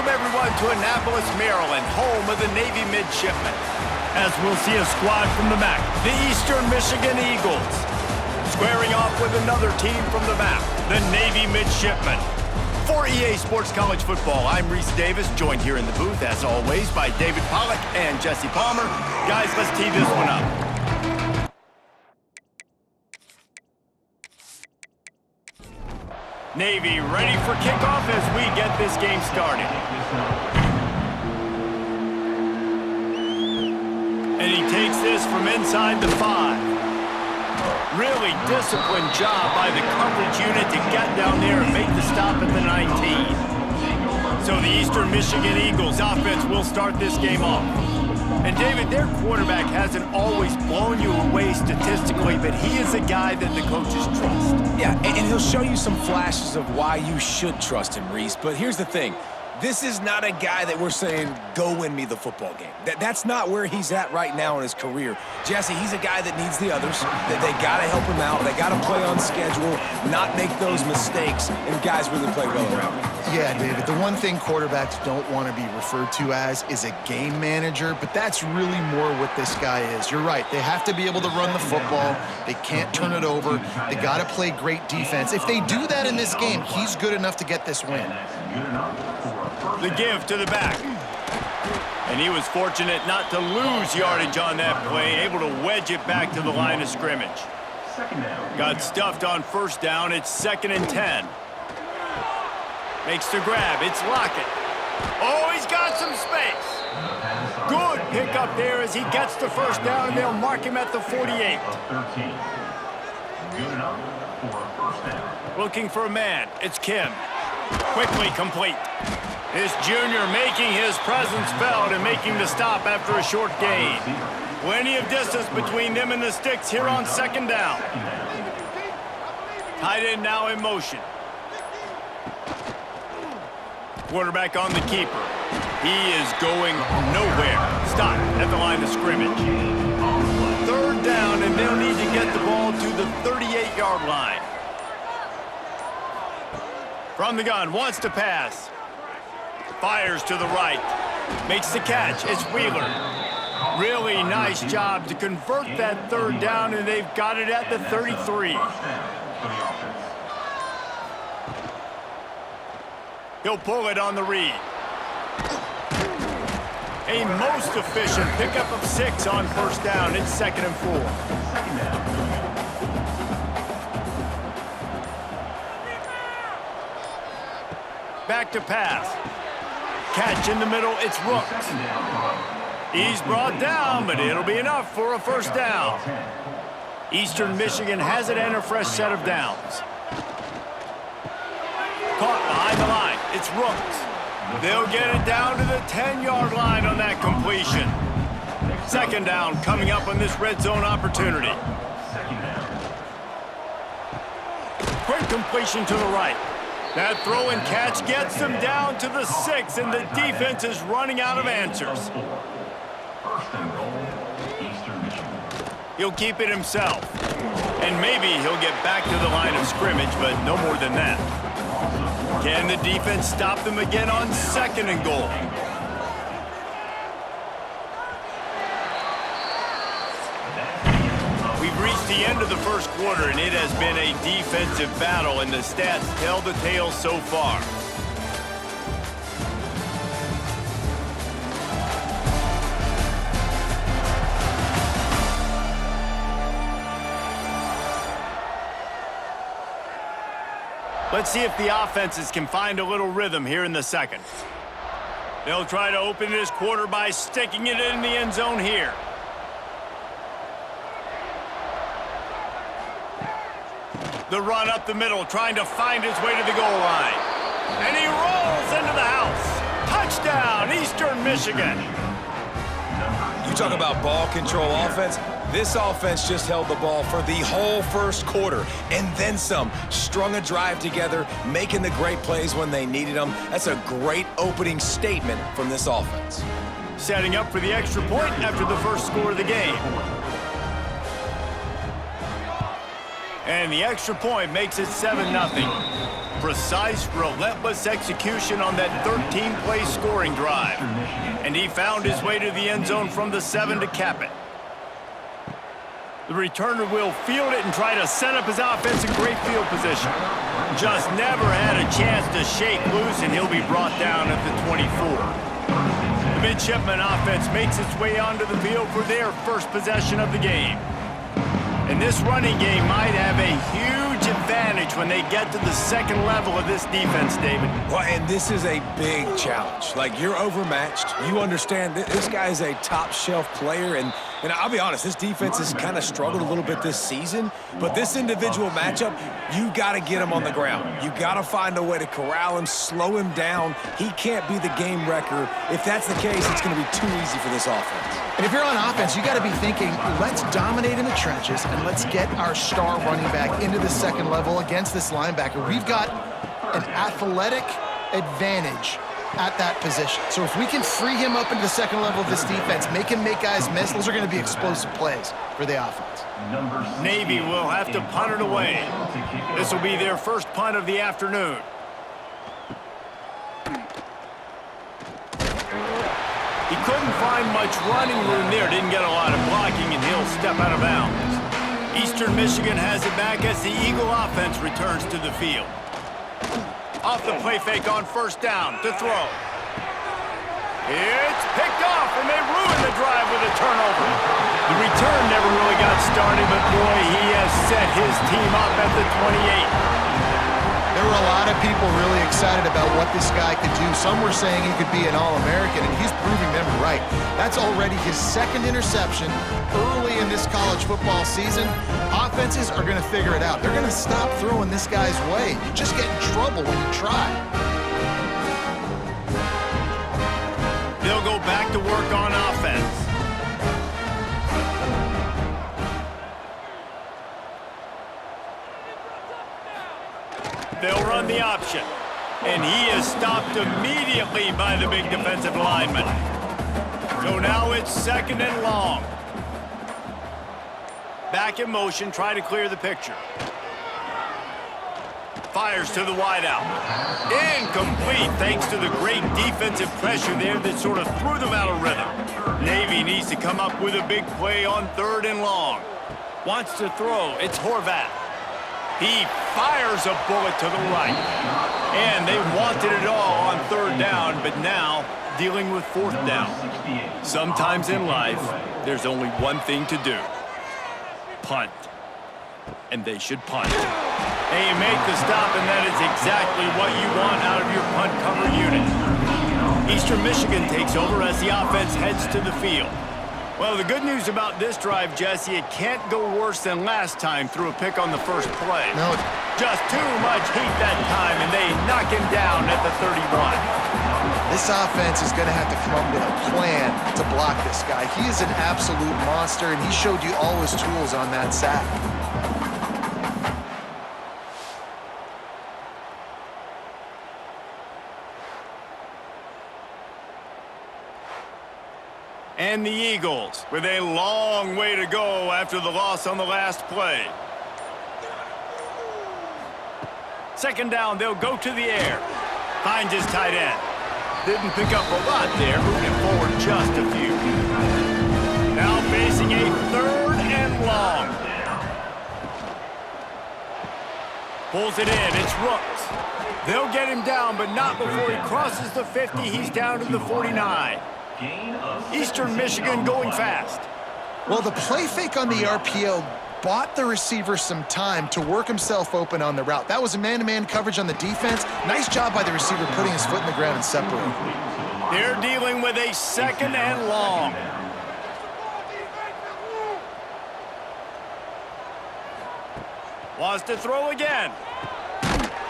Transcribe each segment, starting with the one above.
Welcome, everyone, to Annapolis, Maryland, home of the Navy Midshipmen. As we'll see a squad from the MAC, the Eastern Michigan Eagles. Squaring off with another team from the MAC, the Navy Midshipmen. For EA Sports College Football, I'm Reese Davis, joined here in the booth, as always, by David Pollack and Jesse Palmer. Guys, let's tee this one up. Navy ready for kickoff as we get this game started. And he takes this from inside the 5. Really disciplined job by the coverage unit to get down there and make the stop at the 19. So the Eastern Michigan Eagles offense will start this game off. And David, their quarterback hasn't always blown you away statistically, but he is a guy that the coaches trust. Yeah, and he'll show you some flashes of why you should trust him, Reese. But here's the thing. This is not a guy that we're saying, go win me the football game. That's not where he's at right now in his career. Jesse, he's a guy that needs the others, that they got to help him out. They got to play on schedule, not make those mistakes, and guys really play well around him. Yeah, David, the one thing quarterbacks don't want to be referred to as is a game manager, but that's really more what this guy is. You're right. They have to be able to run the football. They can't turn it over. They got to play great defense. If they do that in this game, he's good enough to get this win. The give to the back. And he was fortunate not to lose yardage on that play, able to wedge it back to the line of scrimmage. Got stuffed on first down. It's 2nd and 10. Makes the grab. It's Lockett. Oh, he's got some space. Good pick up there as he gets the first down, and they'll mark him at the 48. Looking for a man. It's Kim. Quickly complete. This junior making his presence felt and making the stop after a short gain. Plenty of distance between them and the sticks here on 2nd down. Tight end now in motion. Quarterback on the keeper. He is going nowhere. Stop at the line of scrimmage. 3rd down, and they'll need to get the ball to the 38-yard line. From the gun, wants to pass. Fires to the right. Makes the catch. It's Wheeler. Really nice job to convert that 3rd down, and they've got it at the 33. He'll pull it on the read. A most efficient pickup of 6 on first down. It's 2nd and 4. Back to pass. Catch in the middle, it's Rooks. He's brought down, but it'll be enough for a first down. Eastern Michigan has it and a fresh set of downs. Caught behind the line, it's Rooks. They'll get it down to the 10-yard line on that completion. 2nd down coming up on this red zone opportunity. Quick completion to the right. That throw and catch gets them down to the 6, and the defense is running out of answers. He'll keep it himself. And maybe he'll get back to the line of scrimmage, but no more than that. Can the defense stop them again on 2nd and goal? We've reached the end of the first quarter, and it has been a defensive battle, and the stats tell the tale so far. Let's see if the offenses can find a little rhythm here in the 2nd. They'll try to open this quarter by sticking it in the end zone here. The run up the middle, trying to find his way to the goal line. And he rolls into the house. Touchdown, Eastern Michigan. You talk about ball control offense. This offense just held the ball for the whole first quarter, and then some. Strung a drive together, making the great plays when they needed them. That's a great opening statement from this offense. Setting up for the extra point after the first score of the game. And the extra point makes it 7-0. Precise, relentless execution on that 13-play scoring drive. And he found his way to the end zone from the 7 to cap it. The returner will field it and try to set up his offense in great field position. Just never had a chance to shake loose, and he'll be brought down at the 24. The midshipman offense makes its way onto the field for their first possession of the game. And this running game might have a huge advantage when they get to the second level of this defense, David. Well, and this is a big challenge. Like, you're overmatched. You understand that this guy is a top-shelf player, and I'll be honest, this defense has kind of struggled a little bit this season, but this individual matchup, you got to get him on the ground. You got to find a way to corral him, slow him down. He can't be the game wrecker. If that's the case, it's going to be too easy for this offense. And if you're on offense, you got to be thinking, let's dominate in the trenches and let's get our star running back into the second level against this linebacker. We've got an athletic advantage at that position. So if we can free him up into the second level of this defense, make him make guys miss, those are going to be explosive plays for the offense. Navy will have to punt it away. This will be their first punt of the afternoon. He couldn't find much running room there, didn't get a lot of blocking, and he'll step out of bounds. Eastern Michigan has it back as the Eagle offense returns to the field. Off the play fake on first down to throw. It's picked off, and they ruin the drive with a turnover. The return never really got started, but boy, he has set his team up at the 28. There were a lot of people really excited about what this guy could do. Some were saying he could be an All-American, and he's proving them right. That's already his second interception early in this college football season. Offenses are going to figure it out. They're going to stop throwing this guy's way. You just get in trouble when you try. They'll go back to work on offense. They'll run the option. And he is stopped immediately by the big defensive lineman. So now it's second and long. Back in motion, try to clear the picture. Fires to the wideout. Incomplete thanks to the great defensive pressure there that sort of threw them out of rhythm. Navy needs to come up with a big play on third and long. Wants to throw. It's Horvath. He fires a bullet to the right. And they wanted it all on third down, but now dealing with fourth down. Sometimes in life, there's only one thing to do. Punt. And they should punt. They make the stop, and that is exactly what you want out of your punt cover unit. Eastern Michigan takes over as the offense heads to the field. Well, the good news about this drive, Jesse, it can't go worse than last time through a pick on the first play. No. Just too much heat that time, and they knock him down at the 31. This offense is going to have to come up with a plan to block this guy. He is an absolute monster, and he showed you all his tools on that sack. And the Eagles with a long way to go after the loss on the last play. Second down, they'll go to the air. Finds his tight end. Didn't pick up a lot there, moving forward just a few. Now facing a third and long. Pulls it in, it's Rooks. They'll get him down, but not before he crosses the 50. He's down to the 49. Eastern Michigan going fast. Well, the play fake on the RPO bought the receiver some time to work himself open on the route. That was a man-to-man coverage on the defense. Nice job by the receiver putting his foot in the ground and separating. They're dealing with a second and long. Wants to throw again.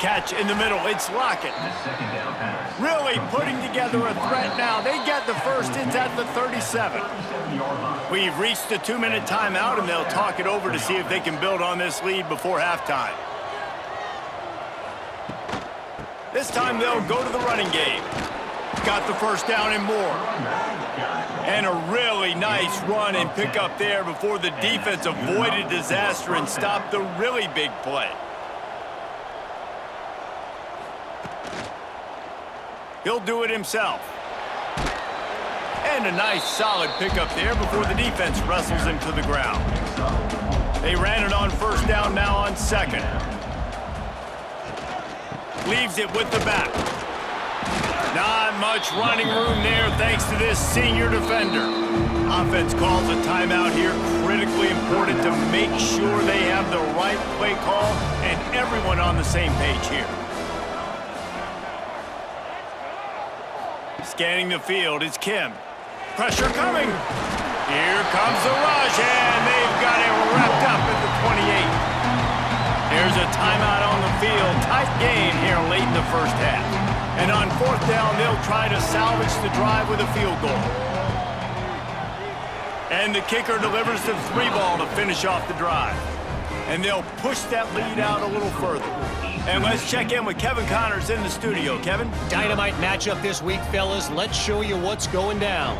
Catch in the middle. It's Lockett. Really putting together a threat now. They get the first. It's at the 37. We've reached a 2-minute timeout, and they'll talk it over to see if they can build on this lead before halftime. This time they'll go to the running game. Got the first down and more. And a really nice run and pick up there before the defense avoided disaster and stopped the really big play. He'll do it himself. And a nice solid pickup there before the defense wrestles him to the ground. They ran it on first down, now on second. Leaves it with the back. Not much running room there thanks to this senior defender. Offense calls a timeout here. Critically important to make sure they have the right play call and everyone on the same page here. Scanning the field, it's Kim. Pressure coming. Here comes the rush, and they've got it wrapped up at the 28. There's a timeout on the field. Tight game here late in the first half. And on fourth down, they'll try to salvage the drive with a field goal. And the kicker delivers the 3-ball to finish off the drive. And they'll push that lead out a little further. And let's check in with Kevin Connors in the studio. Kevin? Dynamite matchup this week, fellas. Let's show you what's going down.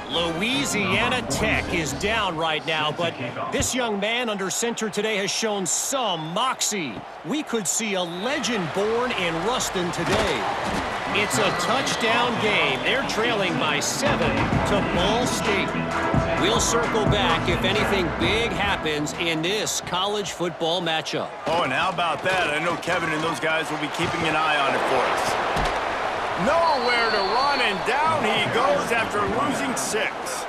Louisiana Tech is down right now, but this young man under center today has shown some moxie. We could see a legend born in Ruston today. It's a touchdown game. They're trailing by 7 to Ball State. We'll circle back if anything big happens in this college football matchup. Oh, and how about that? I know Kevin and those guys will be keeping an eye on it for us. Nowhere to run, and down he goes after losing 6.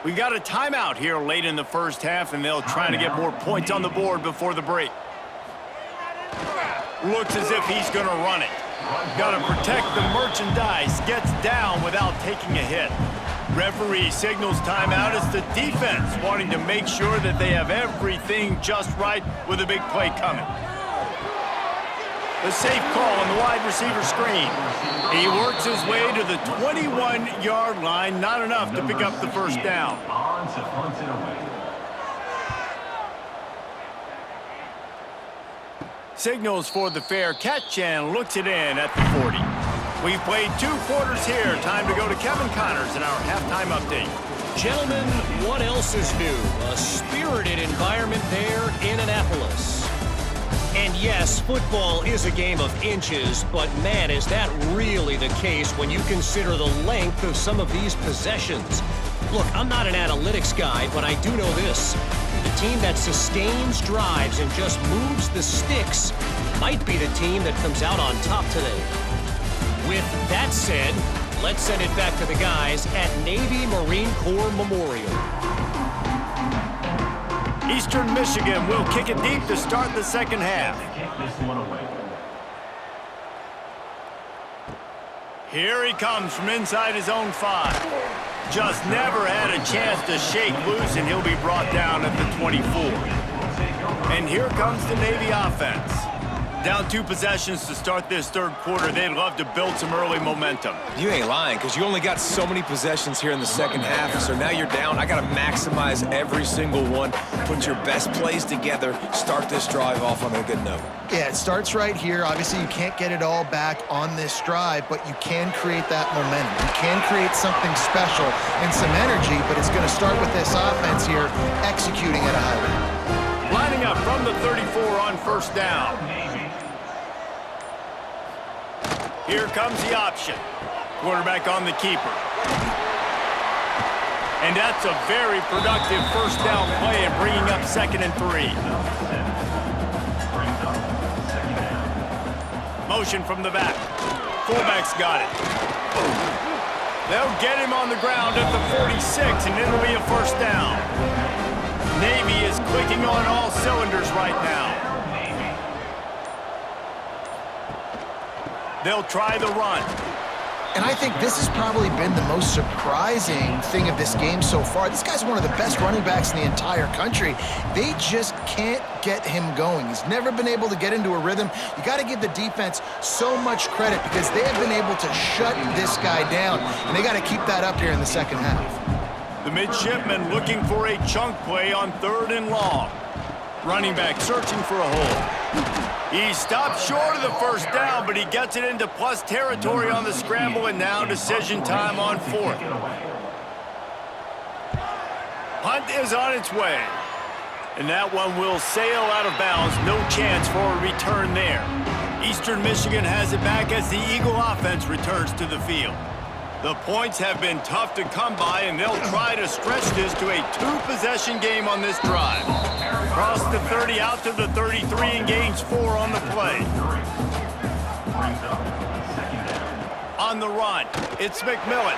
We got a timeout here late in the first half, and they'll try to get more points on the board before the break. Looks as if he's going to run it. Got to protect the merchandise. Gets down without taking a hit. Referee signals timeout. It's the defense wanting to make sure that they have everything just right with a big play coming. The safe call on the wide receiver screen. He works his way to the 21-yard line. Not enough to pick up the first down. Signals for the fair catch and looks it in at the 40. We've played 2 quarters here. Time to go to Kevin Connors in our halftime update. Gentlemen, what else is new? A spirited environment there in Annapolis. And yes, football is a game of inches, but man, is that really the case when you consider the length of some of these possessions. Look, I'm not an analytics guy, but I do know this. The team that sustains drives and just moves the sticks might be the team that comes out on top today. With that said, let's send it back to the guys at Navy Marine Corps Memorial. Eastern Michigan will kick it deep to start the second half. Here he comes from inside his own 5. Just never had a chance to shake loose, and he'll be brought down at the 24. And here comes the Navy offense. Down 2 possessions to start this third quarter. They'd love to build some early momentum. You ain't lying, because you only got so many possessions here in the second half, so now you're down. I got to maximize every single one, put your best plays together, start this drive off on a good note. Yeah, it starts right here. Obviously, you can't get it all back on this drive, but you can create that momentum. You can create something special and some energy, but it's going to start with this offense here executing at a high rate. Lining up from the 34 on first down. Here comes the option. Quarterback on the keeper. And that's a very productive first down play and bringing up 2nd and 3. Motion from the back. Fullback's got it. They'll get him on the ground at the 46, and it'll be a first down. Navy is clicking on all cylinders right now. They'll try the run. And I think this has probably been the most surprising thing of this game so far. This guy's one of the best running backs in the entire country. They just can't get him going. He's never been able to get into a rhythm. You got to give the defense so much credit because they have been able to shut this guy down, and they got to keep that up here in the second half. The midshipman looking for a chunk play on 3rd and long. Running back searching for a hole. He stopped short of the first down, but he gets it into plus territory on the scramble, and now decision time on fourth. Punt is on its way. And that one will sail out of bounds. No chance for a return there. Eastern Michigan has it back as the Eagle offense returns to the field. The points have been tough to come by, and they'll try to stretch this to a two-possession game on this drive. Cross the 30 out to the 33 and gains 4 on the play. On the run, it's McMillan.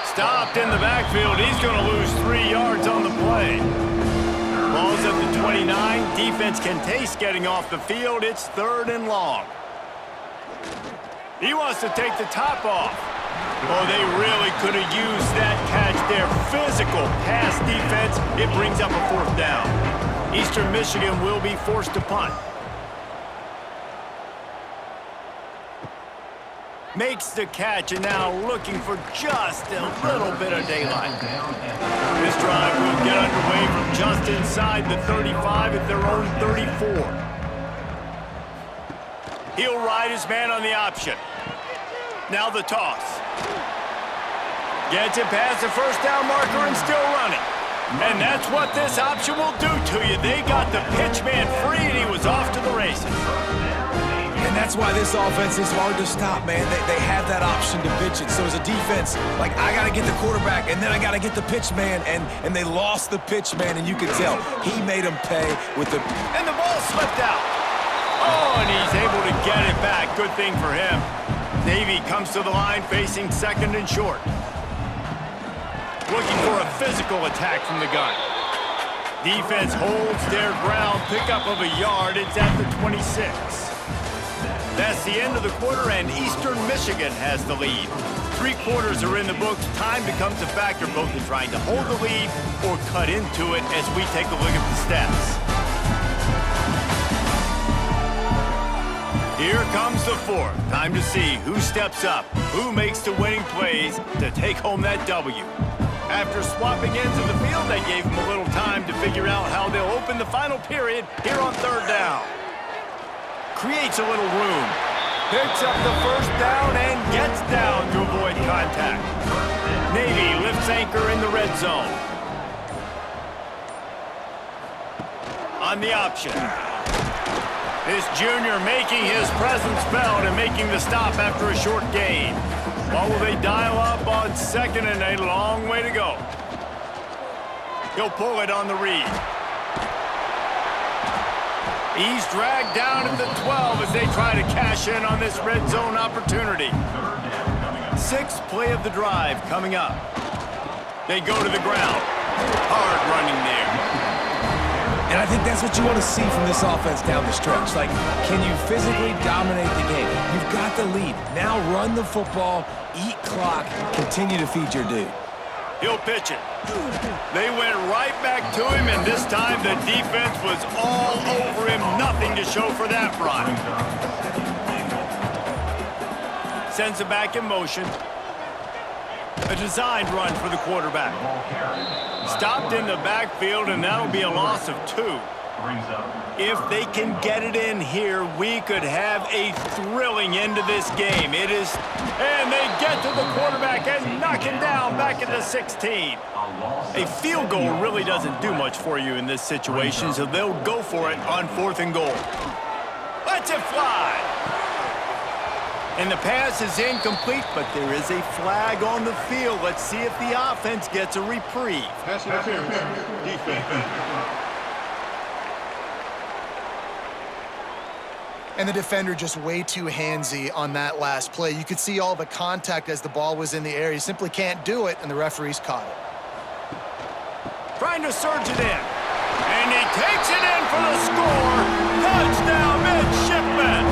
Stopped in the backfield. He's going to lose 3 yards on the play. Ball's at the 29. Defense can taste getting off the field. It's 3rd and long. He wants to take the top off. Oh, they really could have used that catch there. Physical pass defense. It brings up a 4th down. Eastern Michigan will be forced to punt. Makes the catch, and now looking for just a little bit of daylight. This drive will get underway from just inside the 35 at their own 34. He'll ride his man on the option. Now the toss. Gets it past the first down marker and still running. And that's what this option will do to you. They got the pitch man free, and he was off to the races. And that's why this offense is hard to stop, man. They have that option to pitch it. So as a defense, like, I got to get the quarterback, and then I got to get the pitch man, and they lost the pitch man, and you can tell he made them pay with the... And the ball slipped out. Oh, and he's able to get it back. Good thing for him. Navy comes to the line facing 2nd and short. Looking for a physical attack from the gun. Defense holds their ground. Pickup of a yard. It's at the 26. That's the end of the quarter, and Eastern Michigan has the lead. 3 quarters are in the books. Time becomes a factor both in trying to hold the lead or cut into it as we take a look at the stats. Here comes the 4th. Time to see who steps up, who makes the winning plays to take home that W. After swapping ends of the field, they gave him a little time to figure out how they'll open the final period here on 3rd down. Creates a little room. Picks up the first down and gets down to avoid contact. Navy lifts anchor in the red zone. On the option. This junior making his presence felt and making the stop after a short gain. What will they dial up on 2nd and a long way to go? He'll pull it on the read. He's dragged down at the 12 as they try to cash in on this red zone opportunity. 6th play of the drive coming up. They go to the ground. Hard running there. And I think that's what you want to see from this offense down the stretch. Like, can you physically dominate the game? You've got the lead. Now run the football, eat clock, continue to feed your dude. He'll pitch it. They went right back to him, and this time the defense was all over him. Nothing to show for that run. Sends it back in motion. A designed run for the quarterback. Stopped in the backfield, and that'll be a loss of 2. If they can get it in here, we could have a thrilling end to this game. It is, and they get to the quarterback and knock him down back at the 16. A field goal really doesn't do much for you in this situation, so they'll go for it on 4th and goal. Lets it fly. And the pass is incomplete, but there is a flag on the field. Let's see if the offense gets a reprieve. Pass interference. Defense. And the defender just way too handsy on that last play. You could see all the contact as the ball was in the air. He simply can't do it, and the referees caught it. Trying to surge it in. And he takes it in for the score. Touchdown, midshipman.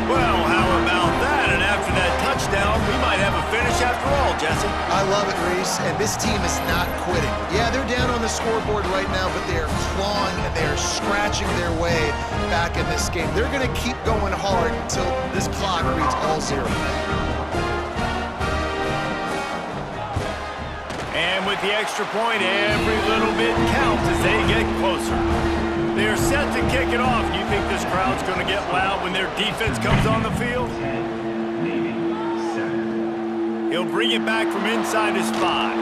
Well, how about that? And after that touchdown, we might have a finish after all, Jesse. I love it, Reese, and this team is not quitting. Yeah, they're down on the scoreboard right now, but they are clawing and they are scratching their way back in this game. They're going to keep going hard until this clock reads all 0. And with the extra point, every little bit counts as they get closer. They're set to kick it off. You think this crowd's going to get loud when their defense comes on the field? He'll bring it back from inside his 5.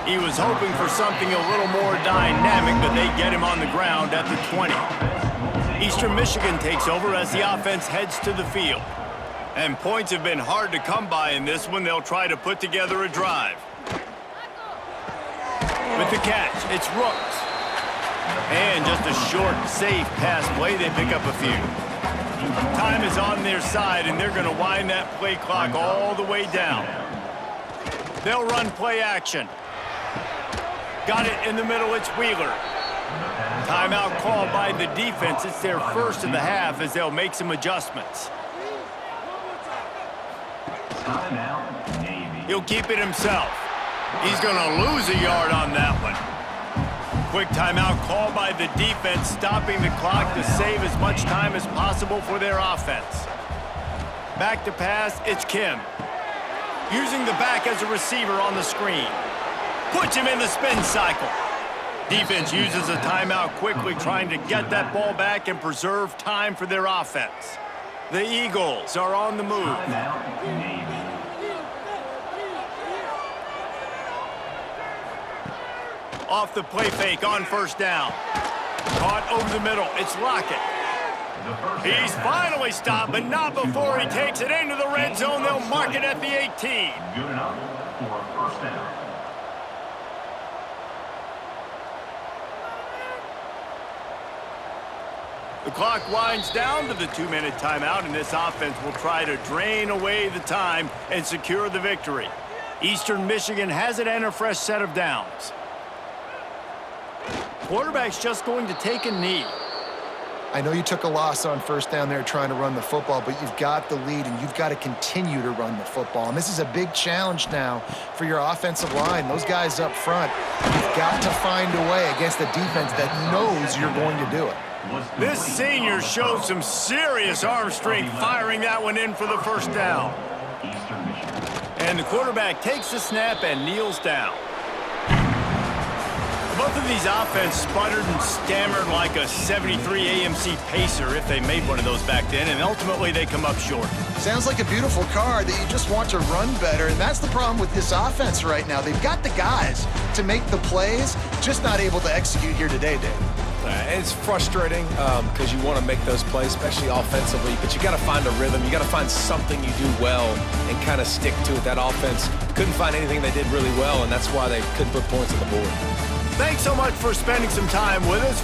He was hoping for something a little more dynamic, but they get him on the ground at the 20. Eastern Michigan takes over as the offense heads to the field. And points have been hard to come by in this one. They'll try to put together a drive. With the catch, it's Rooks. And just a short, safe pass play, they pick up a few. Time is on their side, and they're going to wind that play clock all the way down. They'll run play action. Got it in the middle, it's Wheeler. Timeout called by the defense. It's their first of the half as they'll make some adjustments. He'll keep it himself. He's going to lose a yard on that one. Quick timeout called by the defense, stopping the clock to save as much time as possible for their offense. Back to pass, it's Kim. Using the back as a receiver on the screen. Puts him in the spin cycle. Defense uses a timeout quickly, trying to get that ball back and preserve time for their offense. The Eagles are on the move. Off the play fake on first down. Caught over the middle. It's Lockett. He's finally stopped, but not before he takes it into the red zone. They'll mark it at the 18. Good enough for a first down. The clock winds down to the 2-minute timeout, and this offense will try to drain away the time and secure the victory. Eastern Michigan has it and a fresh set of downs. Quarterback's just going to take a knee. I know you took a loss on first down there trying to run the football, but you've got the lead, and you've got to continue to run the football. And this is a big challenge now for your offensive line. Those guys up front, you've got to find a way against a defense that knows you're going to do it. This senior showed some serious arm strength firing that one in for the first down. And the quarterback takes the snap and kneels down. Both of these offenses sputtered and stammered like a 73 AMC Pacer, if they made one of those back then, and ultimately they come up short. Sounds like a beautiful car that you just want to run better, and that's the problem with this offense right now. They've got the guys to make the plays, just not able to execute here today, Dave. It's frustrating because you want to make those plays, especially offensively, but you got to find a rhythm. You got to find something you do well and kind of stick to it. That offense couldn't find anything they did really well, and that's why they couldn't put points on the board. Thanks so much for spending some time with us.